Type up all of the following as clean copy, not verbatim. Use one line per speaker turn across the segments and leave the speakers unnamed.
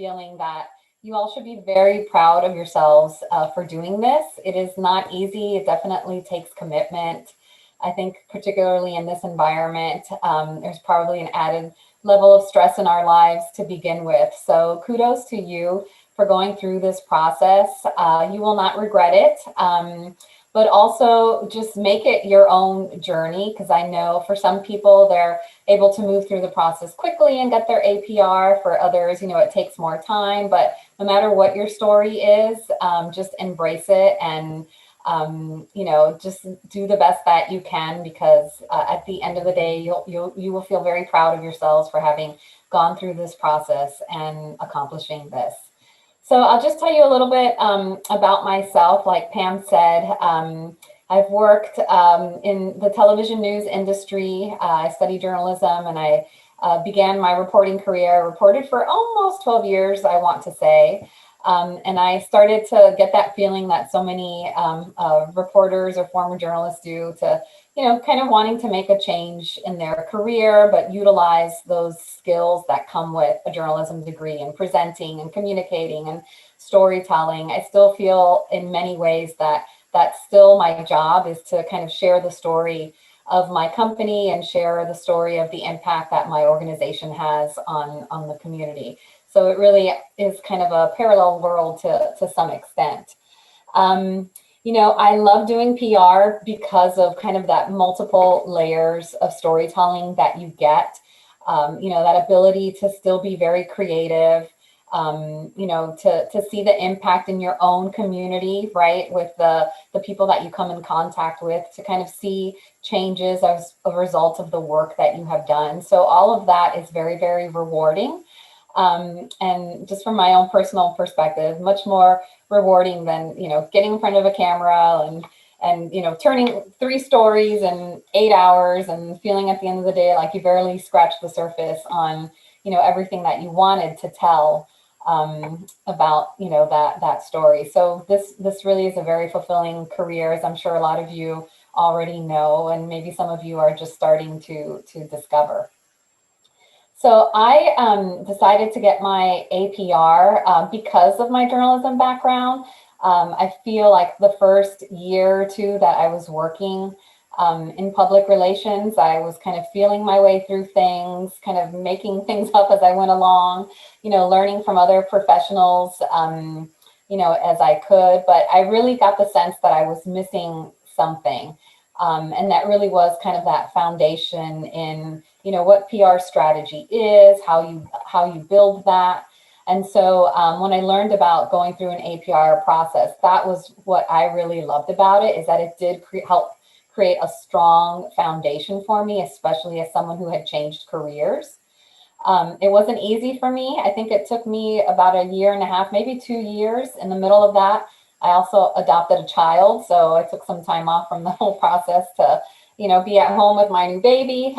feeling that you all should be very proud of yourselves for doing this. It is not easy. It definitely takes commitment. I think particularly in this environment, there's probably an added level of stress in our lives to begin with. So kudos to you for going through this process. You will not regret it. But also just make it your own journey, because I know for some people they're able to move through the process quickly and get their APR. For others, it takes more time. But no matter what your story is, just embrace it and just do the best that you can, because at the end of the day, you will feel very proud of yourselves for having gone through this process and accomplishing this. So I'll just tell you a little bit about myself. Like Pam said, I've worked in the television news industry. I studied journalism, and I began my reporting career. I reported for almost 12 years, I want to say. And I started to get that feeling that so many reporters or former journalists do, to, kind of wanting to make a change in their career, but utilize those skills that come with a journalism degree and presenting and communicating and storytelling. I still feel in many ways that that's still my job, is to kind of share the story of my company and share the story of the impact that my organization has on the community. So it really is kind of a parallel world to some extent. I love doing PR because of kind of that multiple layers of storytelling that you get, that ability to still be very creative, to see the impact in your own community, right? With the people that you come in contact with, to kind of see changes as a result of the work that you have done. So all of that is very, very rewarding. And just from my own personal perspective, much more rewarding than, getting in front of a camera and turning 3 stories in 8 hours and feeling at the end of the day like you barely scratched the surface on, everything that you wanted to tell about, that story. So this really is a very fulfilling career, as I'm sure a lot of you already know, and maybe some of you are just starting to discover. So I decided to get my APR because of my journalism background. I feel like the first year or two that I was working in public relations, I was kind of feeling my way through things, kind of making things up as I went along, learning from other professionals, as I could. But I really got the sense that I was missing something. And that really was kind of that foundation in, what PR strategy is, how you build that. And so when I learned about going through an APR process, that was what I really loved about it, is that it did help create a strong foundation for me, especially as someone who had changed careers. It wasn't easy for me. I think it took me about 1.5 years, maybe 2 years. In the middle of that, I also adopted a child, so I took some time off from the whole process to, be at home with my new baby.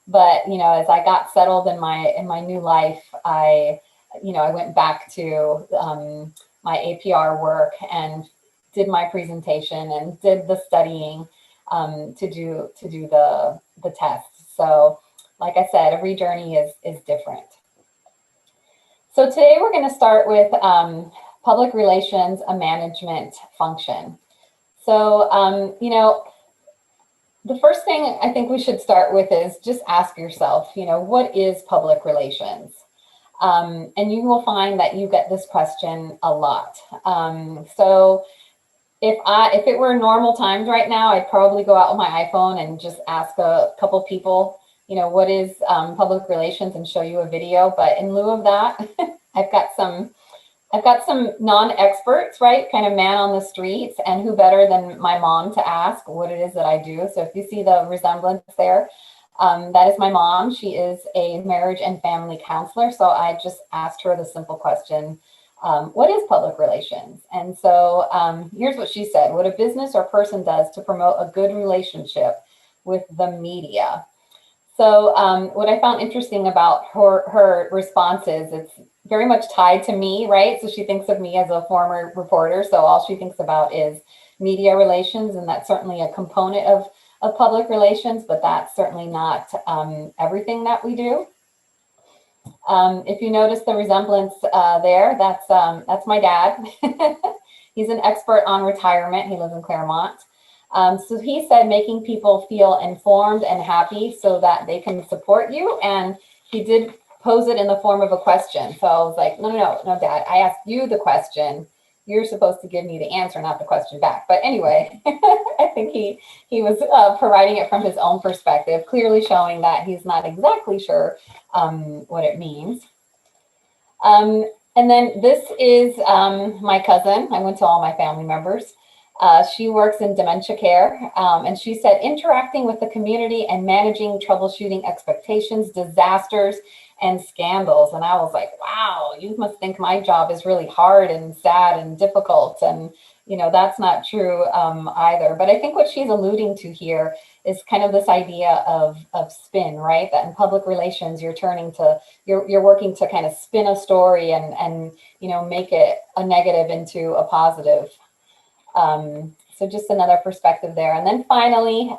But as I got settled in my new life, I went back to my APR work and did my presentation and did the studying to do the tests. So, like I said, every journey is different. So today we're going to start with public relations, a management function. So, the first thing I think we should start with is just ask yourself, what is public relations? And you will find that you get this question a lot. So if it were normal times right now, I'd probably go out with my iPhone and just ask a couple people, what is public relations, and show you a video. But in lieu of that, I've got some non-experts, right? Kind of man on the streets, and who better than my mom to ask what it is that I do. So if you see the resemblance there, that is my mom. She is a marriage and family counselor. So I just asked her the simple question, what is public relations? And so here's what she said: what a business or person does to promote a good relationship with the media. So what I found interesting about her response is it's very much tied to me, right? So she thinks of me as a former reporter. So all she thinks about is media relations, and that's certainly a component of public relations, but that's certainly not everything that we do. If you notice the resemblance there, that's my dad. He's an expert on retirement. He lives in Claremont. So he said making people feel informed and happy so that they can support you. And he did pose it in the form of a question. So I was like, no, Dad, I asked you the question. You're supposed to give me the answer, not the question back. But anyway, I think he was providing it from his own perspective, clearly showing that he's not exactly sure what it means. And then this is my cousin. I went to all my family members. She works in dementia care, and she said interacting with the community and managing troubleshooting expectations, disasters, and scandals. And I was like, wow, you must think my job is really hard and sad and difficult. And, that's not true either. But I think what she's alluding to here is kind of this idea of spin, right? That in public relations, you're working to kind of spin a story and make it a negative into a positive. So just another perspective there. And then finally,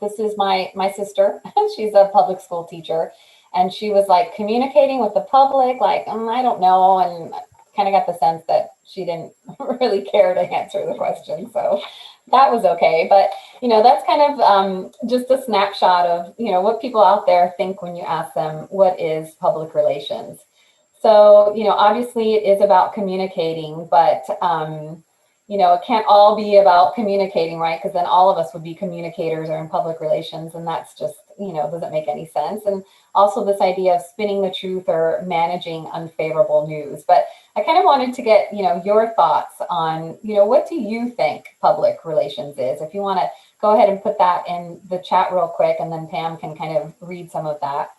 this is my sister. She's a public school teacher. And she was like communicating with the public, like, I don't know. And kind of got the sense that she didn't really care to answer the question. So that was okay. But, that's kind of just a snapshot of, what people out there think when you ask them, what is public relations? So, obviously it is about communicating, but it can't all be about communicating, right? Because then all of us would be communicators or in public relations, and that's just, doesn't make any sense. And also this idea of spinning the truth or managing unfavorable news. But I kind of wanted to get, your thoughts on, what do you think public relations is? If you want to go ahead and put that in the chat real quick, and then Pam can kind of read some of that.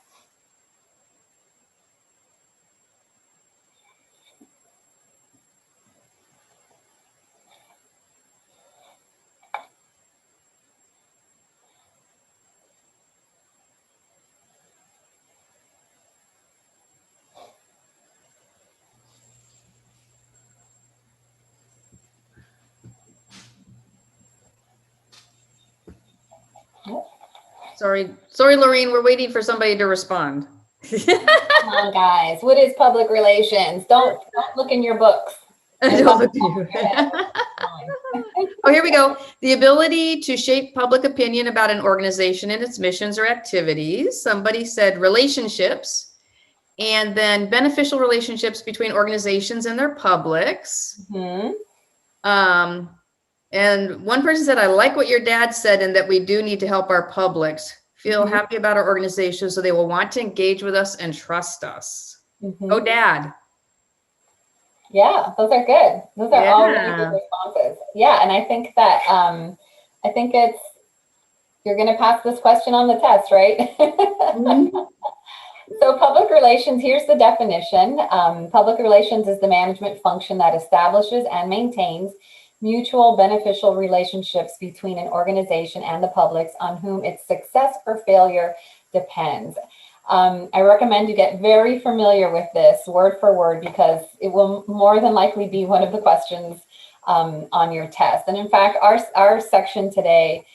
Sorry, Laureen, we're waiting for somebody to respond.
Come on, guys. What is public relations? Don't look in your books.
Oh, here we go. The ability to shape public opinion about an organization and its missions or activities. Somebody said relationships, and then beneficial relationships between organizations and their publics. Mm-hmm. And one person said, I like what your dad said, and that we do need to help our publics feel happy about our organization so they will want to engage with us and trust us. Oh, Dad.
Yeah, those are good. Those are all really good responses. Yeah, and I think that you're going to pass this question on the test, right? Mm-hmm. So public relations, here's the definition. Public relations is the management function that establishes and maintains mutual beneficial relationships between an organization and the publics on whom its success or failure depends. I recommend you get very familiar with this word for word, because it will more than likely be one of the questions on your test. And in fact, our section today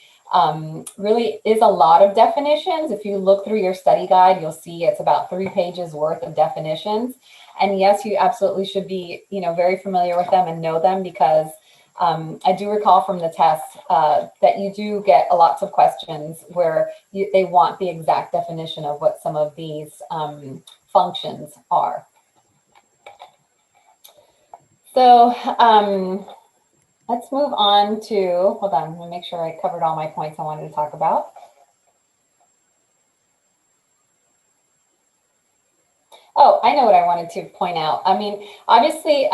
really is a lot of definitions. If you look through your study guide, you'll see it's about 3 pages worth of definitions. And yes, you absolutely should be, very familiar with them and know them, because I do recall from the test that you do get lots of questions where they want the exact definition of what some of these functions are. So let's move on to, hold on, let me make sure I covered all my points I wanted to talk about. Oh, I know what I wanted to point out. I mean, obviously,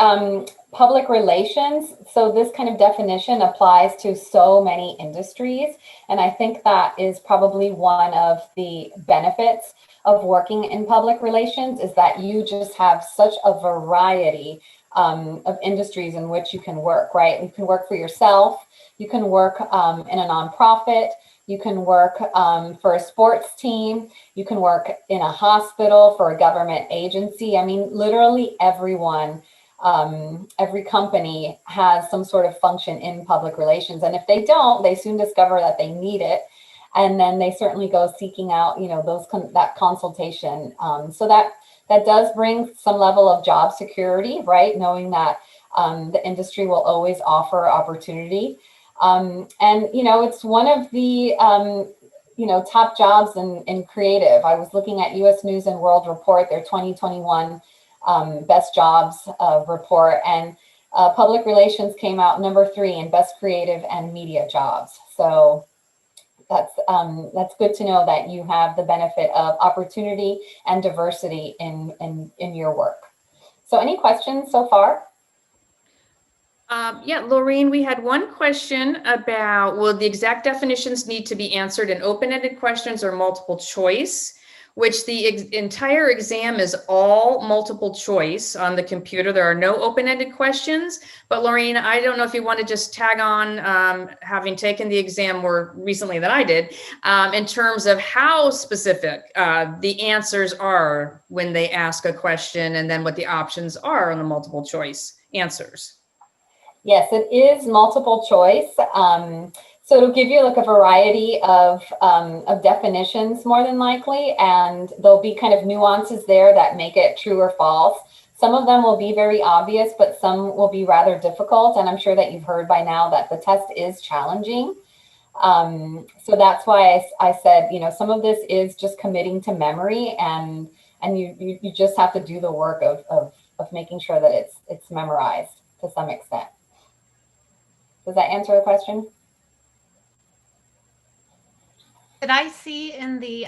public relations, so this kind of definition applies to so many industries. And I think that is probably one of the benefits of working in public relations, is that you just have such a variety of industries in which you can work, right? You can work for yourself, you can work in a nonprofit, you can work for a sports team, you can work in a hospital, for a government agency. I mean, literally everyone, every company has some sort of function in public relations. And if they don't, they soon discover that they need it. And then they certainly go seeking out, that consultation. So That does bring some level of job security, right? Knowing that the industry will always offer opportunity. And, you know, it's one of the, you know, top jobs in creative. I was looking at US News and World Report, their 2021 best jobs report, and public relations came out #3 in best creative and media jobs. So that's good to know that you have the benefit of opportunity and diversity in your work. So any questions so far?
Yeah, Laureen, we had one question about, will the exact definitions need to be answered in open-ended questions or multiple choice? Which the entire exam is all multiple choice on the computer. There are no open-ended questions. But Laureen, I don't know if you want to just tag on, having taken the exam more recently than I did, in terms of how specific the answers are when they ask a question, and then what the options are on the multiple choice answers.
Yes, it is multiple choice. So it'll give you like a variety of definitions more than likely, and there'll be kind of nuances there that make it true or false. Some of them will be very obvious, but some will be rather difficult. And I'm sure that you've heard by now that the test is challenging. So that's why I said, you know, some of this is just committing to memory, and you just have to do the work of making sure that it's memorized to some extent. Does that answer the question?
Did I see in the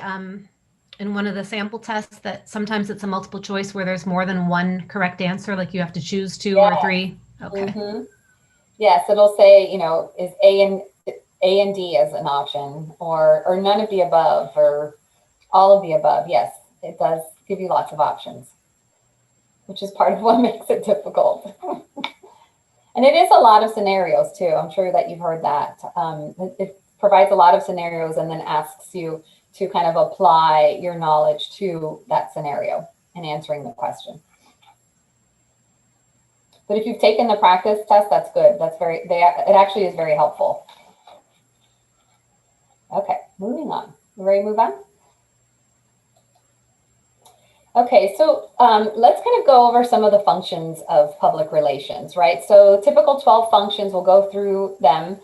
in one of the sample tests that sometimes it's a multiple choice where there's more than one correct answer, like you have to choose 2 or 3? Okay.
Mm-hmm. Yes, it'll say, you know, is A and D as an option, or none of the above, or all of the above. Yes, it does give you lots of options, which is part of what makes it difficult. And it is a lot of scenarios too. I'm sure that you've heard that. It provides a lot of scenarios and then asks you to kind of apply your knowledge to that scenario and answering the question. But if you've taken the practice test, that's good. It actually is very helpful. Okay, moving on. You ready to move on? Okay, so let's kind of go over some of the functions of public relations, right? So typical 12 functions, we'll go through them,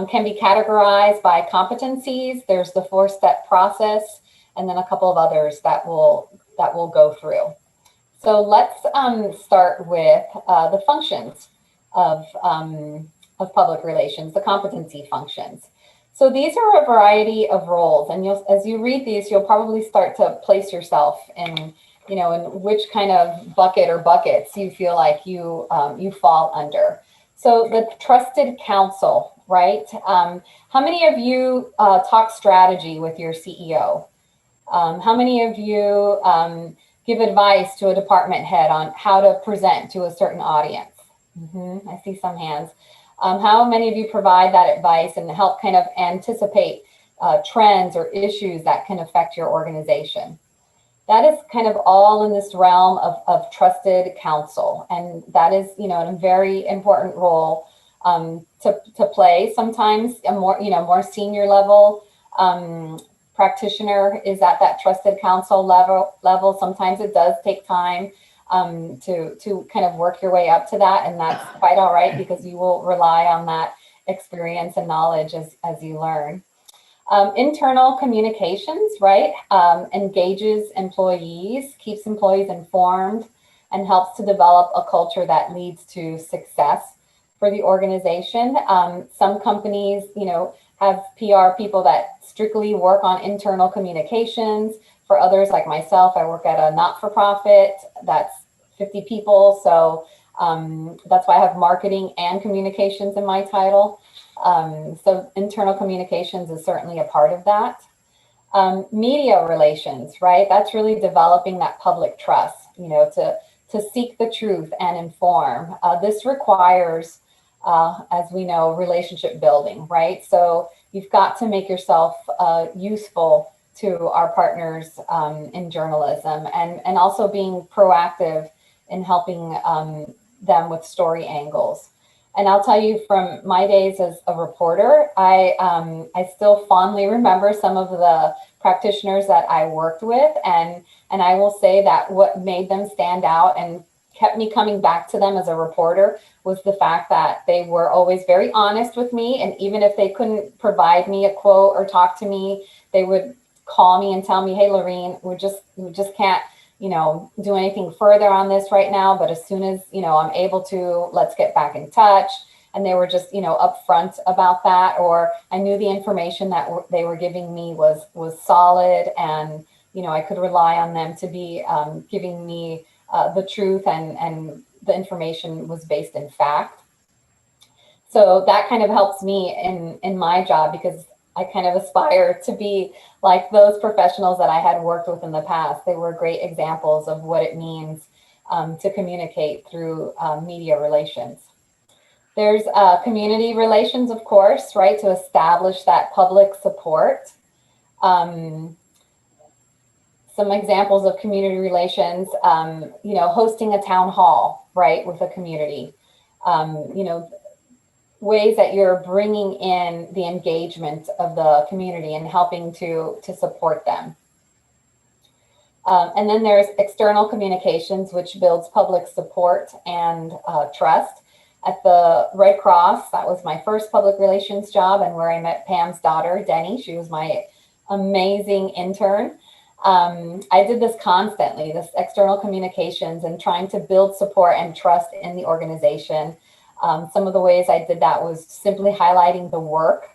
can be categorized by competencies. There's the 4-step process, and then a couple of others that we'll go through. So let's start with the functions of public relations, the competency functions. So these are a variety of roles, and as you read these, you'll probably start to place yourself in, you know, in which kind of bucket or buckets you feel like you fall under. So the trusted counsel, right? How many of you talk strategy with your CEO? How many of you give advice to a department head on how to present to a certain audience? I see some hands. How many of you provide that advice and help kind of anticipate trends or issues that can affect your organization? That is kind of all in this realm of trusted counsel. And that is, you know, a very important role to play. Sometimes a more senior level practitioner is at that trusted counsel level. Sometimes it does take time to kind of work your way up to that, and that's quite all right, because you will rely on that experience and knowledge as you learn. Internal communications, right? Engages employees, keeps employees informed, and helps to develop a culture that leads to success for the organization. Some companies, you know, have PR people that strictly work on internal communications. For others, like myself, I work at a not-for-profit that's 50 people. So that's why I have marketing and communications in my title. So internal communications is certainly a part of that. Media relations, right? That's really developing that public trust, you know, to seek the truth and inform. This requires, as we know, relationship building, right? So you've got to make yourself useful to our partners in journalism, and also being proactive in helping them with story angles. And I'll tell you, from my days as a reporter, I still fondly remember some of the practitioners that I worked with, and And I will say that what made them stand out and kept me coming back to them as a reporter was the fact that they were always very honest with me. And even if they couldn't provide me a quote or talk to me, they would call me and tell me, hey, Laureen, we just can't, do anything further on this right now. But as soon as, I'm able to, let's get back in touch. And they were just, upfront about that. Or I knew the information that they were giving me was solid, and, I could rely on them to be giving me the truth, and the information was based in fact. So that kind of helps me in my job, because I kind of aspire to be like those professionals that I had worked with in the past. They were great examples of what it means to communicate through media relations. There's community relations, of course, right, to establish that public support. Some examples of community relations, hosting a town hall, right, with a community. Ways that you're bringing in the engagement of the community and helping to support them. And then there's external communications, which builds public support and trust. At the Red Cross, that was my first public relations job, and where I met Pam's daughter, Denny. She was my amazing intern. I did this constantly, this external communications and trying to build support and trust in the organization. Some of the ways I did that was simply highlighting the work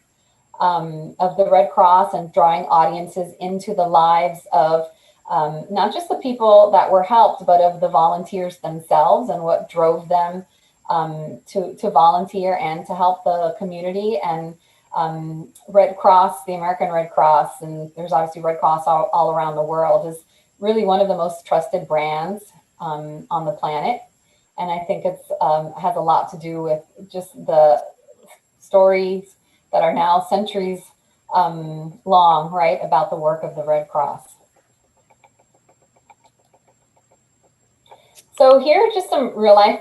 of the Red Cross and drawing audiences into the lives of not just the people that were helped, but of the volunteers themselves and what drove them to volunteer and to help the community. And Red Cross, the American Red Cross, and there's obviously Red Cross all around the world, is really one of the most trusted brands on the planet. And I think it's has a lot to do with just the stories that are now centuries long, right, about the work of the Red Cross. So here are just some real life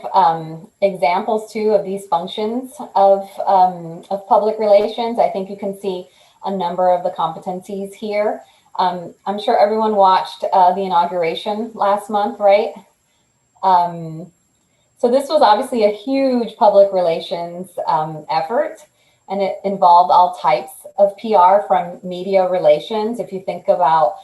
examples too of these functions of public relations. I think you can see a number of the competencies here. I'm sure everyone watched the inauguration last month, right? So this was obviously a huge public relations effort, and it involved all types of PR, from media relations. If you think about,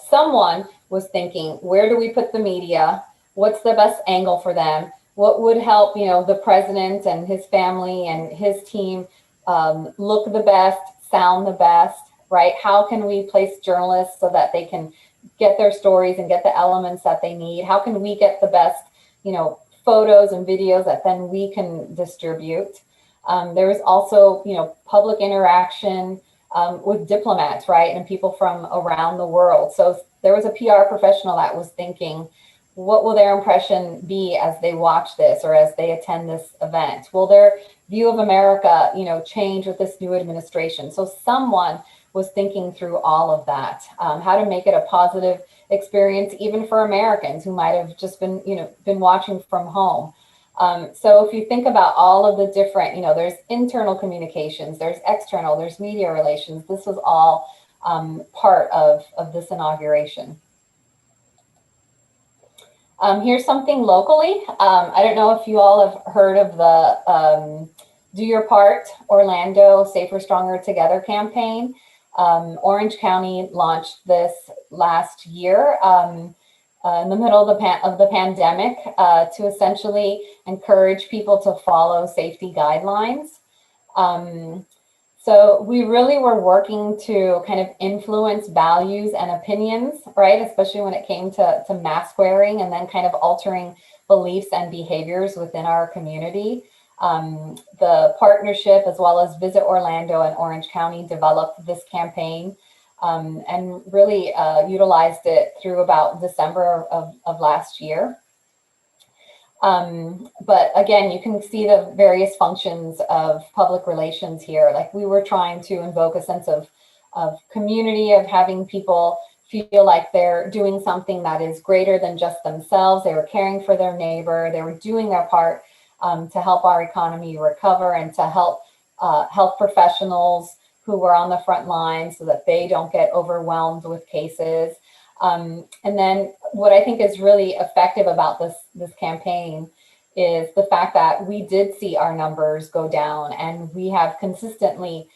someone was thinking, where do we put the media? What's the best angle for them? What would help, the president and his family and his team look the best, sound the best, right? How can we place journalists so that they can get their stories and get the elements that they need? How can we get the best, photos and videos that then we can distribute? There was also, public interaction with diplomats, right? And people from around the world. So there was a PR professional that was thinking, what will their impression be as they watch this or as they attend this event? Will their view of America, change with this new administration? So someone was thinking through all of that, how to make it a positive experience, even for Americans who might have just been watching from home. So if you think about all of the different, there's internal communications, there's external, there's media relations. This was all part of this inauguration. Here's something locally. I don't know if you all have heard of the Do Your Part Orlando Safer, Stronger Together campaign. Orange County launched this last year in the middle of the pandemic to essentially encourage people to follow safety guidelines. So we really were working to kind of influence values and opinions, right? Especially when it came to mask wearing, and then kind of altering beliefs and behaviors within our community. The partnership, as well as Visit Orlando and Orange County, developed this campaign and really utilized it through about December of last year. But again, you can see the various functions of public relations here. Like, we were trying to invoke a sense of community, of having people feel like they're doing something that is greater than just themselves. They were caring for their neighbor. They were doing their part to help our economy recover, and to help health professionals who were on the front line so that they don't get overwhelmed with cases. And then what I think is really effective about this campaign is the fact that we did see our numbers go down, and we have consistently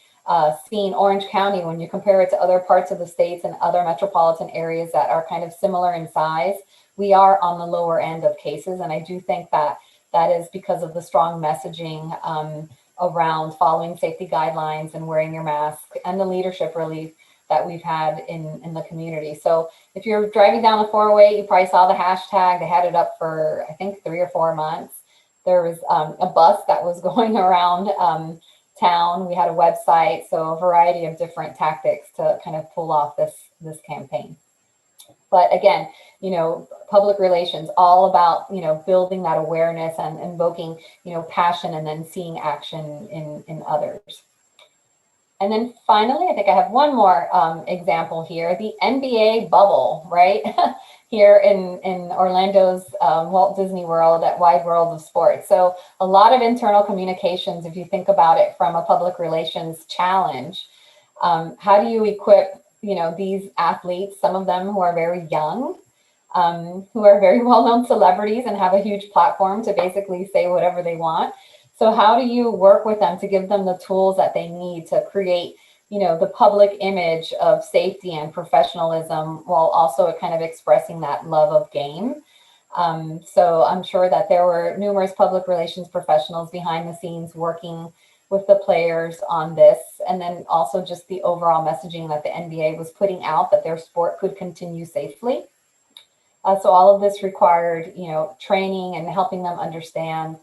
seen Orange County, when you compare it to other parts of the states and other metropolitan areas that are kind of similar in size, we are on the lower end of cases. And I do think that that is because of the strong messaging around following safety guidelines and wearing your mask, and the leadership really that we've had in the community. So if you're driving down the 408, you probably saw the hashtag. They had it up for, I think, 3 or 4 months. There was a bus that was going around town. We had a website, so a variety of different tactics to kind of pull off this campaign. But again, you know, public relations, all about, you know, building that awareness and invoking, you know, passion, and then seeing action in others. And then finally, I think I have one more example here, the NBA bubble, right? Here in Orlando's Walt Disney World at Wide World of Sports. So a lot of internal communications, if you think about it from a public relations challenge. How do you equip, you know, these athletes, some of them who are very young, who are very well-known celebrities and have a huge platform to basically say whatever they want. So how do you work with them to give them the tools that they need to create, you know, the public image of safety and professionalism, while also kind of expressing that love of game? So I'm sure that there were numerous public relations professionals behind the scenes working with the players on this, and then also just the overall messaging that the NBA was putting out, that their sport could continue safely. So all of this required, you know, training and helping them understand,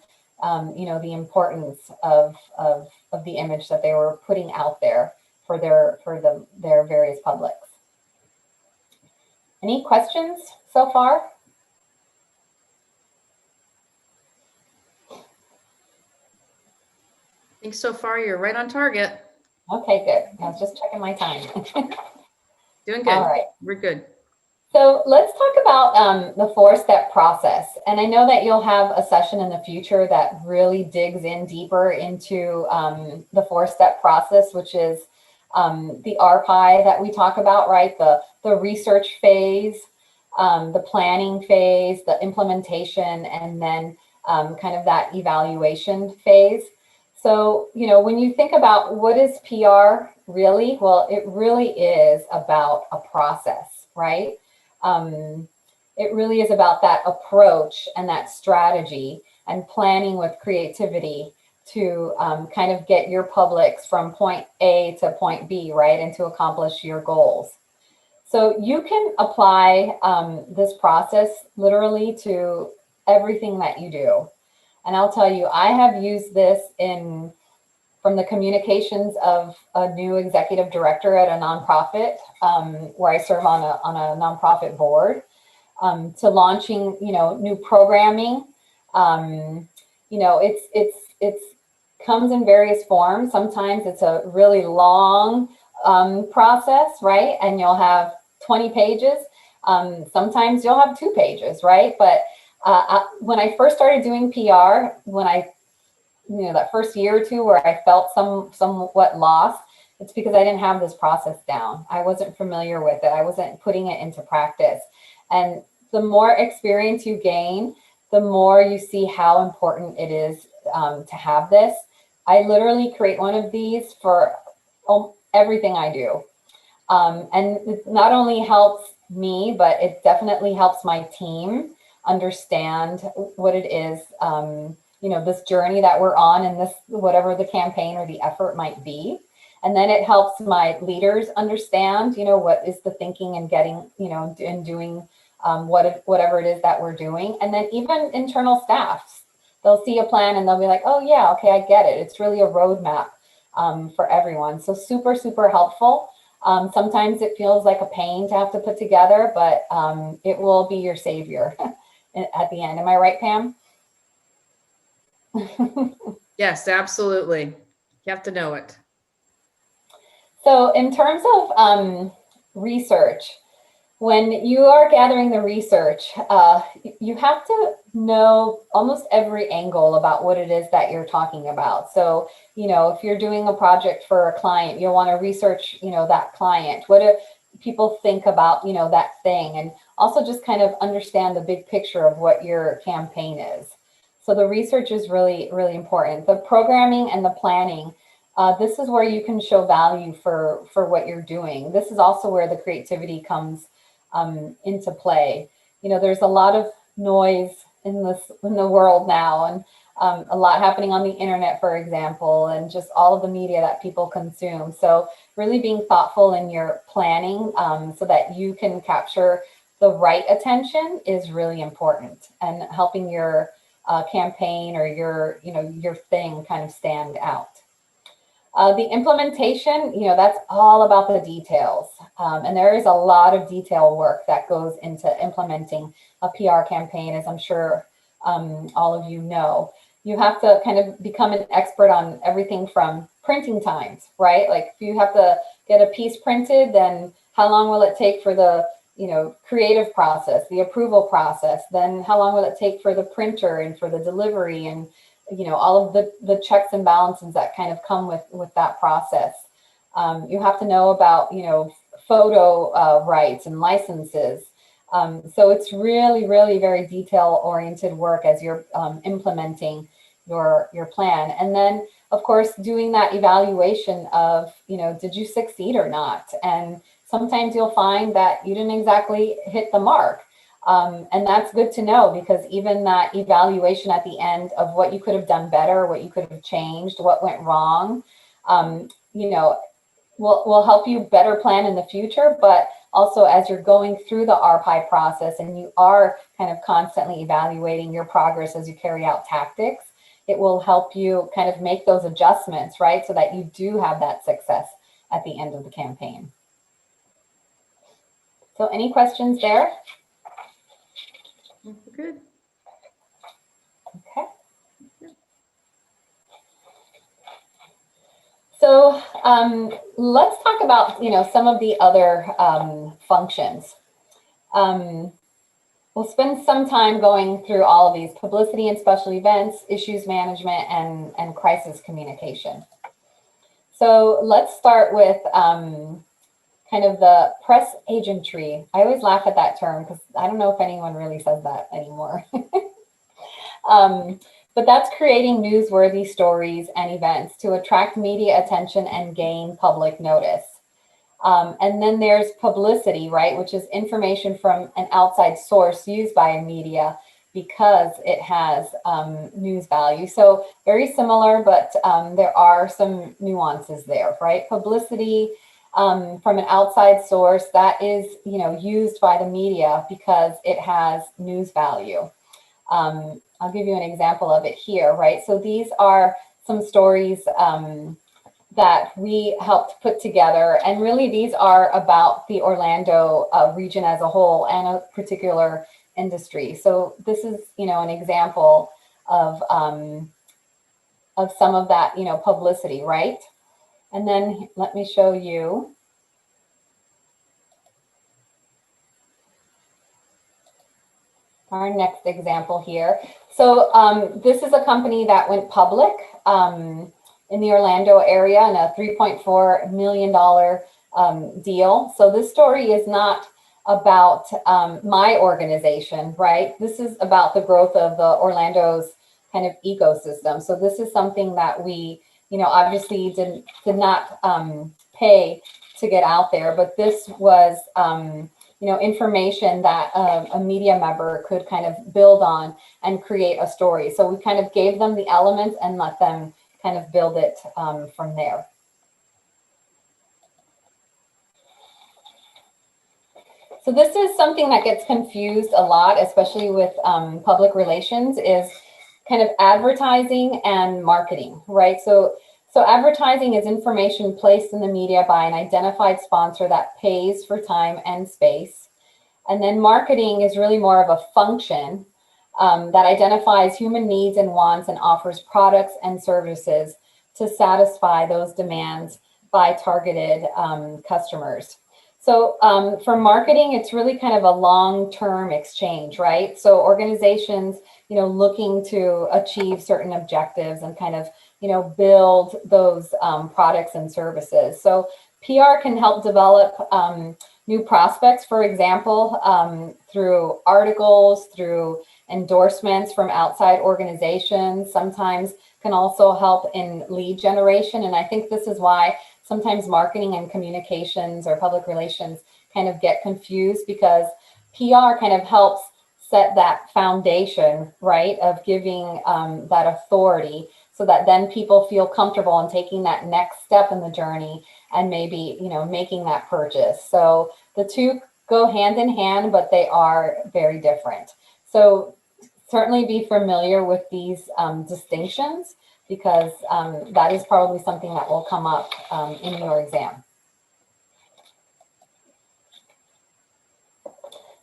you know, the importance of the image that they were putting out there for their various publics. Any questions so far?
I think so far you're right on target.
Okay, good. I was just checking my time.
Doing good.
All right.
We're good.
So let's talk about the 4-step process. And I know that you'll have a session in the future that really digs in deeper into the 4-step process, which is the RPI that we talk about, right? The research phase, the planning phase, the implementation, and then kind of that evaluation phase. So, you know, when you think about what is PR really, well, it really is about a process, right? It really is about that approach and that strategy and planning with creativity to kind of get your publics from point A to point B, right? And to accomplish your goals. So you can apply this process literally to everything that you do. And I'll tell you, I have used this from the communications of a new executive director at a nonprofit where I serve on a nonprofit board, to launching, you know, new programming. You know, it's comes in various forms. Sometimes it's a really long process, right? And you'll have 20 pages. Sometimes you'll have 2 pages, right? But when I first started doing PR, you know, that first year or 2 where I felt somewhat lost, it's because I didn't have this process down. I wasn't familiar with it. I wasn't putting it into practice. And the more experience you gain, the more you see how important it is to have this. I literally create one of these for everything I do. And it not only helps me, but it definitely helps my team understand what it is, you know, this journey that we're on, and this, whatever the campaign or the effort might be. And then it helps my leaders understand, you know, what is the thinking and getting, you know, and doing whatever it is that we're doing. And then even internal staff, they'll see a plan and they'll be like, oh yeah, okay, I get it. It's really a roadmap for everyone. So super, super helpful. Sometimes it feels like a pain to have to put together, but it will be your savior at the end. Am I right, Pam?
Yes, absolutely. You have to know it.
So in terms of research, when you are gathering the research, you have to know almost every angle about what it is that you're talking about. So, you know, if you're doing a project for a client, you'll want to research, you know, that client. people think about, you know, that thing, and also just kind of understand the big picture of what your campaign is. So the research is really, really important. The programming and the planning, this is where you can show value for what you're doing. This is also where the creativity comes into play. You know, there's a lot of noise in the world now, and a lot happening on the internet, for example, and just all of the media that people consume. So really being thoughtful in your planning so that you can capture the right attention is really important, and helping your campaign or your thing kind of stand out. The implementation, you know, that's all about the details. And there is a lot of detail work that goes into implementing a PR campaign, as I'm sure all of you know. You have to kind of become an expert on everything from printing times, right? Like if you have to get a piece printed, then how long will it take for the, you know, creative process, the approval process? Then how long will it take for the printer and for the delivery, and you know, all of the checks and balances that kind of come with that process. You have to know about, you know, photo rights and licenses. So it's really, really very detail-oriented work as you're implementing your plan. And then, of course, doing that evaluation of, you know, did you succeed or not? And sometimes you'll find that you didn't exactly hit the mark. And that's good to know, because even that evaluation at the end of what you could have done better, what you could have changed, what went wrong, you know, will help you better plan in the future. But also, as you're going through the RPI process and you are kind of constantly evaluating your progress as you carry out tactics, it will help you kind of make those adjustments, right? So that you do have that success at the end of the campaign. So any questions there?
Good.
Okay. So let's talk about, you know, some of the other functions. We'll spend some time going through all of these: publicity and special events, issues management, and crisis communication. So let's start with kind of the press agentry. I always laugh at that term because I don't know if anyone really says that anymore. But that's creating newsworthy stories and events to attract media attention and gain public notice. And then there's publicity, right, which is information from an outside source used by a media because it has news value. So very similar, but there are some nuances there, right? Publicity from an outside source, that is, you know, used by the media because it has news value. I'll give you an example of it here, right? So these are some stories that we helped put together, and really these are about the Orlando region as a whole and a particular industry. So this is, you know, an example of some of that, you know, publicity, right? And then let me show you. Our next example here. So this is a company that went public in the Orlando area in a $3.4 million deal. So this story is not about my organization, right? This is about the growth of the Orlando's kind of ecosystem. So this is something that we, you know, obviously did not pay to get out there, but this was, you know, information that a media member could kind of build on and create a story. So we kind of gave them the elements and let them kind of build it from there. So this is something that gets confused a lot, especially with public relations, is kind of advertising and marketing, right? So advertising is information placed in the media by an identified sponsor that pays for time and space. And then marketing is really more of a function that identifies human needs and wants and offers products and services to satisfy those demands by targeted customers. So for marketing, it's really kind of a long-term exchange, right? So organizations, you know, looking to achieve certain objectives and kind of, you know, build those products and services. So PR can help develop new prospects, for example, through articles, through endorsements from outside organizations, sometimes can also help in lead generation. And I think this is why sometimes marketing and communications or public relations kind of get confused, because PR kind of helps set that foundation, right, of giving that authority, so that then people feel comfortable in taking that next step in the journey and maybe, you know, making that purchase. So the two go hand in hand, but they are very different. So certainly be familiar with these distinctions, because that is probably something that will come up in your exam.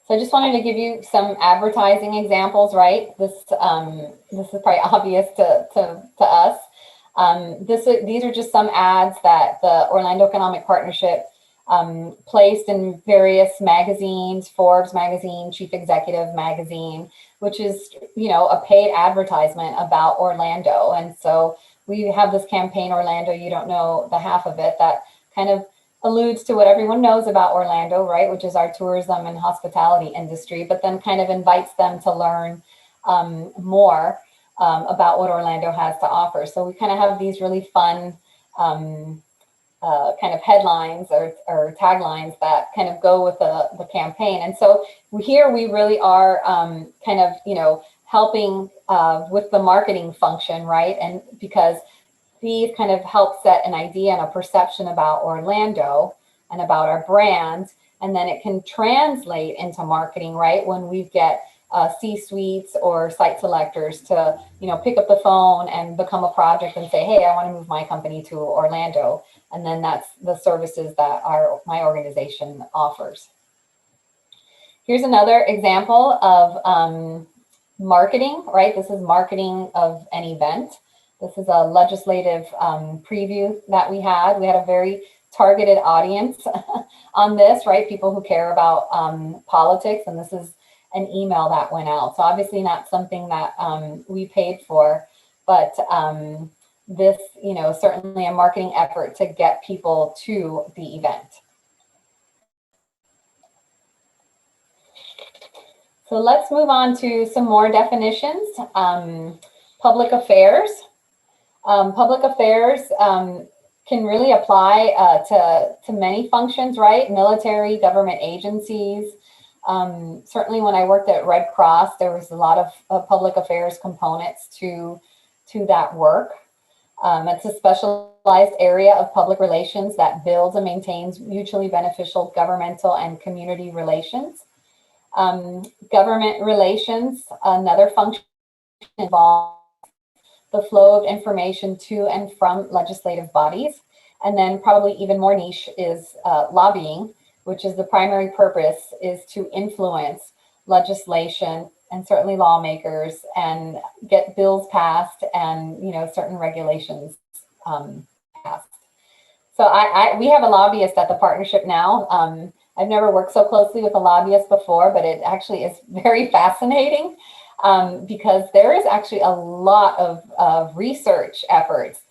So I just wanted to give you some advertising examples, right? This is probably obvious to us. These are just some ads that the Orlando Economic Partnership placed in various magazines, Forbes magazine, Chief Executive magazine, which is, you know, a paid advertisement about Orlando. And so we have this campaign, Orlando, You Don't Know the Half of It, that kind of alludes to what everyone knows about Orlando, right, which is our tourism and hospitality industry, but then kind of invites them to learn more about what Orlando has to offer. So we kind of have these really fun kind of headlines or taglines that kind of go with the campaign. And so here we really are kind of, you know, helping with the marketing function, right? And because these kind of help set an idea and a perception about Orlando and about our brand, and then it can translate into marketing, right? When we get C-suites or site selectors to, you know, pick up the phone and become a project and say, hey, I want to move my company to Orlando. And then that's the services that my organization offers. Here's another example of marketing, right? This is marketing of an event. This is a legislative preview that we had. We had a very targeted audience on this, right? People who care about politics, and this is an email that went out. So obviously not something that we paid for, but this, you know, certainly a marketing effort to get people to the event. So let's move on to some more definitions. Public affairs. Public affairs can really apply to many functions, right? Military, government agencies. Certainly when I worked at Red Cross, there was a lot of public affairs components to that work. It's a specialized area of public relations that builds and maintains mutually beneficial governmental and community relations. Government relations, another function involves the flow of information to and from legislative bodies. And then probably even more niche is lobbying, which is the primary purpose is to influence legislation and certainly lawmakers and get bills passed and, you know, certain regulations passed. So we have a lobbyist at the partnership now. I've never worked so closely with a lobbyist before, but it actually is very fascinating. Because there is actually a lot of research efforts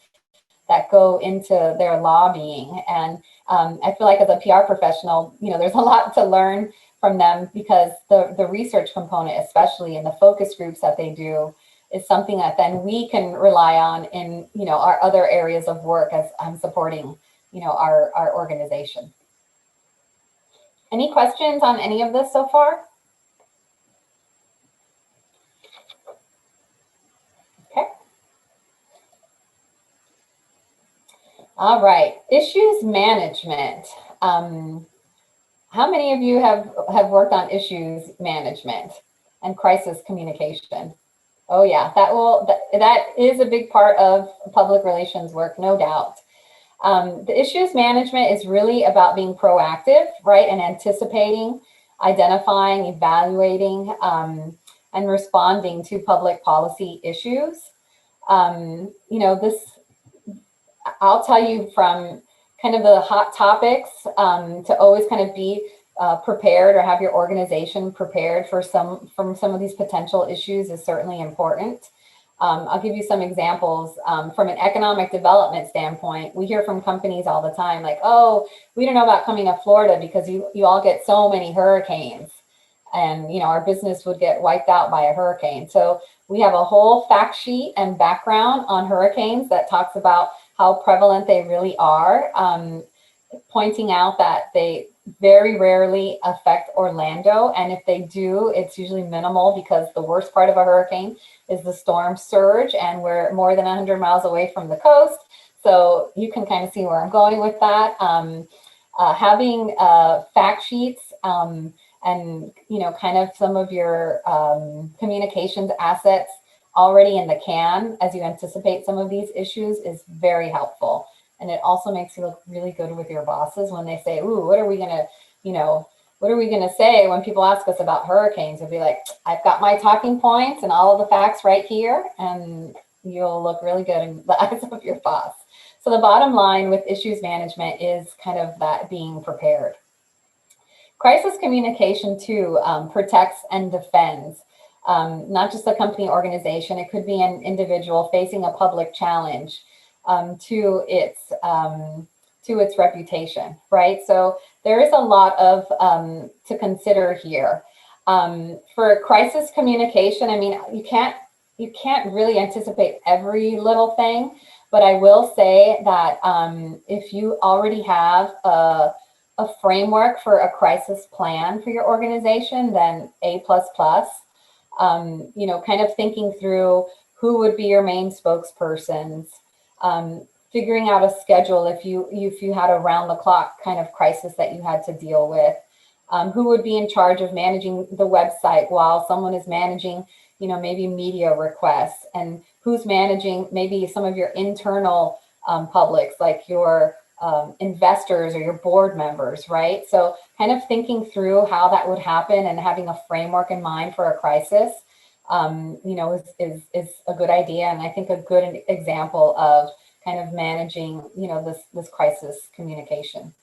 that go into their lobbying. And I feel like as a PR professional, you know, there's a lot to learn from them, because the research component, especially in the focus groups that they do, is something that then we can rely on in, you know, our other areas of work as I'm supporting, you know, our organization. Any questions on any of this so far? All right, issues management. How many of you have worked on issues management and crisis communication? Oh yeah, that is a big part of public relations work, no doubt. The issues management is really about being proactive, right, and anticipating, identifying, evaluating, and responding to public policy issues. You know, I'll tell you from kind of the hot topics to always kind of be prepared or have your organization prepared for some of these potential issues is certainly important. I'll give you some examples. From an economic development standpoint, we hear from companies all the time like, oh, we don't know about coming to Florida because you all get so many hurricanes, and our business would get wiped out by a hurricane. So we have a whole fact sheet and background on hurricanes that talks about how prevalent they really are, pointing out that they very rarely affect Orlando. And if they do, it's usually minimal, because the worst part of a hurricane is the storm surge, and we're more than 100 miles away from the coast. So you can kind of see where I'm going with that. Having fact sheets, and kind of some of your communications assets already in the can as you anticipate some of these issues is very helpful. And it also makes you look really good with your bosses when they say, ooh, what are we gonna say when people ask us about hurricanes? We'll be like, I've got my talking points and all of the facts right here, and you'll look really good in the eyes of your boss. So the bottom line with issues management is kind of that being prepared. Crisis communication too protects and defends, not just a company organization. It could be an individual facing a public challenge to its reputation, right? So there is a lot of to consider here. For crisis communication, I mean, you can't really anticipate every little thing, but I will say that if you already have a framework for a crisis plan for your organization, then A++. Kind of thinking through who would be your main spokespersons, figuring out a schedule if you had a round the clock kind of crisis that you had to deal with, who would be in charge of managing the website while someone is managing, maybe media requests, and who's managing maybe some of your internal publics, like your investors or your board members, right? So kind of thinking through how that would happen and having a framework in mind for a crisis, is a good idea. And I think a good example of kind of managing, this crisis communication.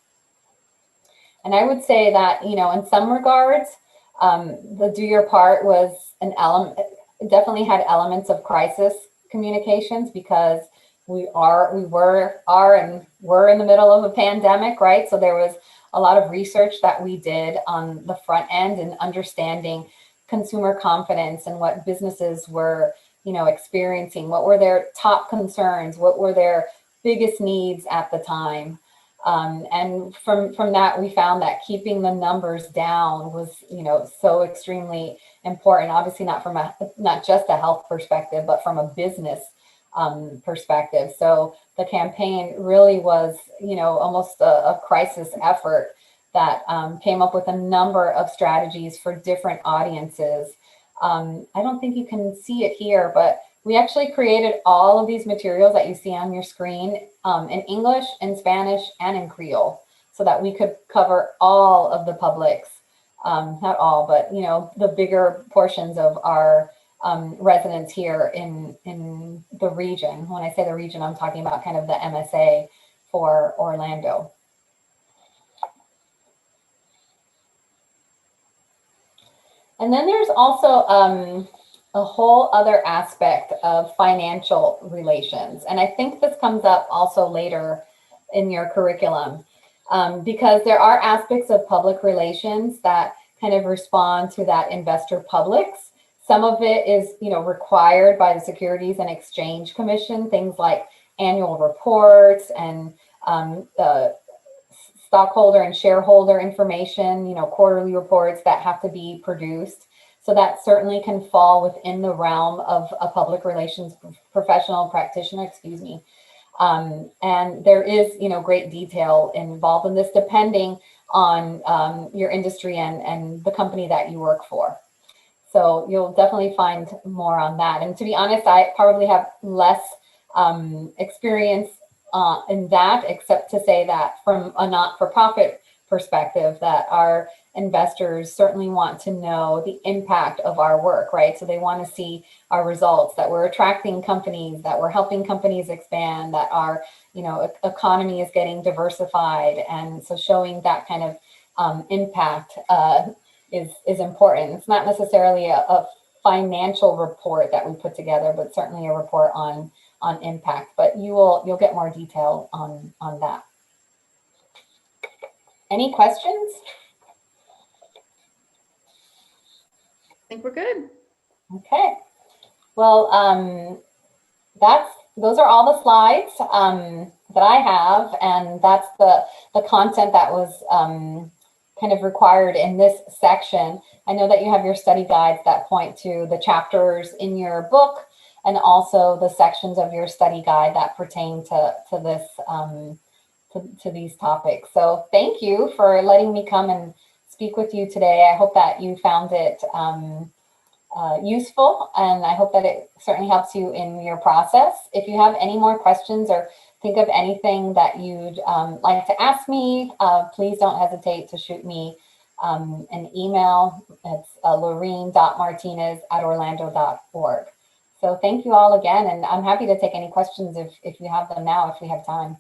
And I would say that, in some regards, the do your part was an element, definitely had elements of crisis communications, because we were in the middle of a pandemic, right? So there was a lot of research that we did on the front end and understanding consumer confidence and what businesses were, experiencing, what were their top concerns, what were their biggest needs at the time. And from that, we found that keeping the numbers down was, so extremely important. Obviously, not just a health perspective, but from a business perspective. So the campaign really was, almost a crisis effort that came up with a number of strategies for different audiences. I don't think you can see it here, but we actually created all of these materials that you see on your screen in English, in Spanish, and in Creole, so that we could cover all of the publics, not all, but the bigger portions of our residents here in the region. When I say the region, I'm talking about kind of the MSA for Orlando. And then there's also a whole other aspect of financial relations. And I think this comes up also later in your curriculum, because there are aspects of public relations that kind of respond to that investor publics. Some of it is, required by the Securities and Exchange Commission, things like annual reports and stockholder and shareholder information, quarterly reports that have to be produced. So that certainly can fall within the realm of a public relations professional practitioner, and there is, great detail involved in this, depending on your industry and the company that you work for. So you'll definitely find more on that. And to be honest, I probably have less experience in that, except to say that from a not-for-profit perspective, that our investors certainly want to know the impact of our work, right? So they want to see our results, that we're attracting companies, that we're helping companies expand, that our, economy is getting diversified. And so showing that kind of impact is important. It's not necessarily a financial report that we put together, but certainly a report on impact. But you'll get more detail on that. Any questions?
I think we're good.
Okay. Well, those are all the slides that I have, and that's the content that was kind of required in this section. I know that you have your study guides that point to the chapters in your book, and also the sections of your study guide that pertain to this to these topics. So thank you for letting me come and speak with you today. I hope that you found it useful, and I hope that it certainly helps you in your process. If you have any more questions or think of anything that you'd like to ask me, please don't hesitate to shoot me an email. It's laureen.martinez@orlando.org. So thank you all again, and I'm happy to take any questions if you have them now, if we have time.